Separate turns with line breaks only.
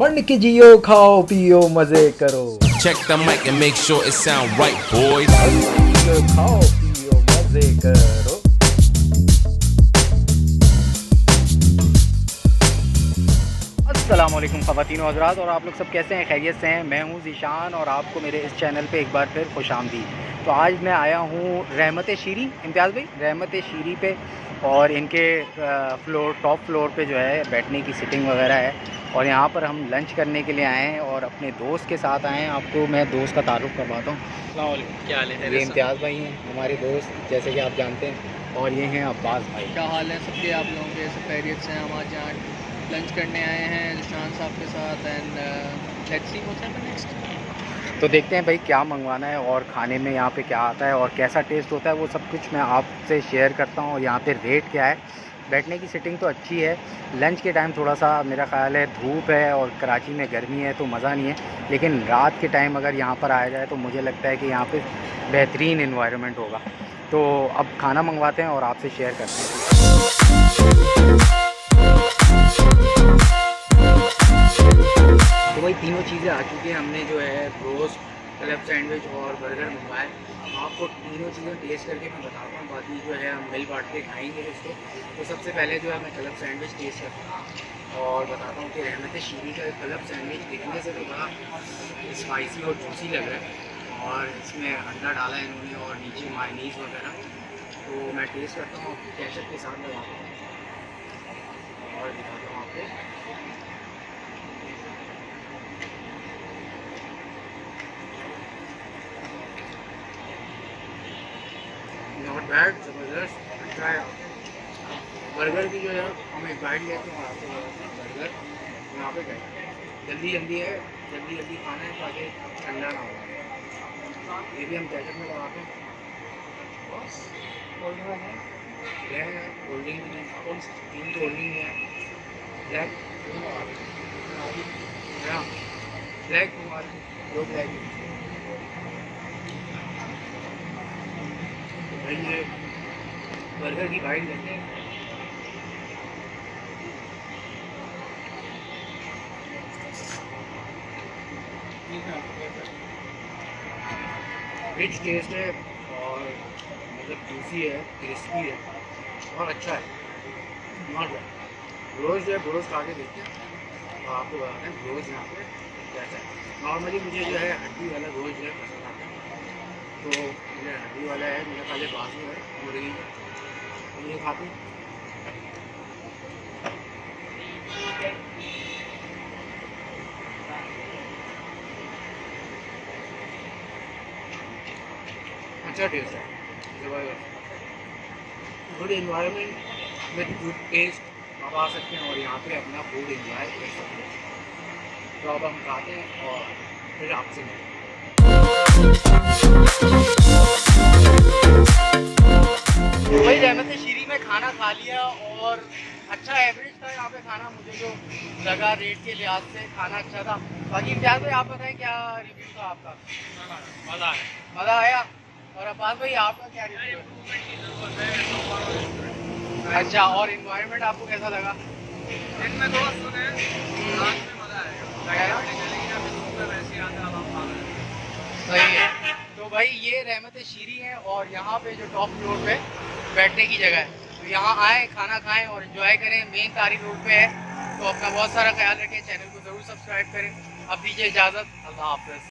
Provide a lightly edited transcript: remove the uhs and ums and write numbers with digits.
बन के जियो, खाओ पियो मजे करो।
Check the mic and make sure it sound right, boys.
जियो, खाओ पियो मजे करो। अस्सलाम वालेकुम ख़वातीन व हज़रात, और आप लोग सब कैसे हैं? खैरियत से हैं? मैं हूं ज़ीशान और आपको मेरे इस चैनल पे एक बार फिर खुशामदीद। तो आज मैं आया हूं रहमत शीरी, इम्तियाज़ भाई, रहमत शीरी पे, और इनके टॉप फ्लोर पे जो है बैठने की सिटिंग वगैरह है, और यहाँ पर हम लंच करने के लिए आए हैं और अपने दोस्त के साथ आए हैं। आपको मैं दोस्त का तारुफ़ करवाता हूँ।
क्या हाल है?
ये इम्तियाज़ भाई हैं हमारे दोस्त, जैसे कि आप जानते हैं, और ये हैं अब्बास भाई।
क्या हाल है सबके? आप लोगों के सब खैरियत से हैं? हम आज यहाँ लंच करने आए हैं ज़ीशान साहब के साथ, and let's see what's happen next.
तो देखते हैं भाई क्या मंगवाना है और खाने में यहाँ पे क्या आता है और कैसा टेस्ट होता है, वो सब कुछ मैं आपसे शेयर करता हूँ। और यहाँ पे रेट क्या है। बैठने की सिटिंग तो अच्छी है। लंच के टाइम थोड़ा सा मेरा ख़्याल है धूप है और कराची में गर्मी है तो मज़ा नहीं है, लेकिन रात के टाइम अगर यहाँ पर आया जाए तो मुझे लगता है कि यहाँ पे बेहतरीन इन्वायरमेंट होगा। तो अब खाना मंगवाते हैं और आपसे शेयर करते हैं। तो भाई तीनों चीज़ें आ चुकी हैं। हमने जो है रोस्ट, क्लब सैंडविच और बर्गर मंगवाए। आपको तीनों चीज़ें टेस्ट करके मैं बताता हूँ, बाकी जो है हम मिल बांट के खाएंगे इसको। तो सबसे पहले जो है मैं क्लब सैंडविच टेस्ट करता हूँ और बताता हूँ कि रहमत शीरी का क्लब सैंडविच दिखने से तो बड़ा स्पाइसी और जूसी लग रहा है, और इसमें अंडा डाला है इन्होंने और नीचे मायनीज़ वगैरह। तो मैं टेस्ट करता हूँ, केचप के साथ लगाता हूँ और दिखाता हूँ आपको। नॉट बैड, ज़बरदस्त, अच्छा है। बर्गर की जो है हम एक बाइट लेते हैं और आपको बर्गर यहाँ पे गए। जल्दी जल्दी है, जल्दी जल्दी खाना है ताकि ठंडा ना हो। ये भी हम कैचअप में लगाते हैं। बस कोल्ड ड्रिंक है, कोल्ड ड्रिंक तीन कोल्ड ड्रिंक है। ब्लैक ब्लैक दो ब्लैक। भाई ये बर्गर की बाइट लेते हैं। रिच टेस्ट है और मतलब जूसी है, क्रिस्पी है और अच्छा है। Not bad. ब्रोस्ट जो है, ब्रोस्ट खा के देखते हैं तो आपको बताते हैं ब्रोस्ट यहाँ पे कैसा है। नॉर्मली मुझे जो है हड्डी वाला ब्रोस्ट जो है पसंद आता है, तो मुझे हड्डी वाला है, मेरा खाली बाजू है मुर्गी का, तो ये खाते हैं। अच्छा टेस्ट है, ज़बरदस्त। Good environment with good taste, आप आ सकते हैं और यहाँ पे अपना फूड एंजॉय कर सकते हैं। तो अब हम खाते हैं और फिर आपसे मिलते हैं। भाई रहमत शीरी में खाना खा लिया और अच्छा एवरेज था यहाँ पे खाना, मुझे जो लगा रेट के लिहाज से खाना अच्छा था। बाकी इम्तियाज़ भाई आप बताएं क्या रिव्यू था आपका? मज़ा आया। और अब्बास भाई आपका क्या रिव्यू है? अच्छा, और इन्वायरमेंट आपको कैसा लगा?
दिन में दोस्त सुने, रात में मज़ा आएगा।
सही है। तो भाई ये रहमत शीरी है और यहाँ पे जो टॉप फ्लोर पे बैठने की जगह है, तो यहाँ आएँ, खाना खाएं और एंजॉय करें। मेन तारी रोड पे है। तो अपना बहुत सारा ख्याल रखें, चैनल को ज़रूर सब्सक्राइब करें। अब दीजिए इजाज़त, अल्लाह हाफ़िज़।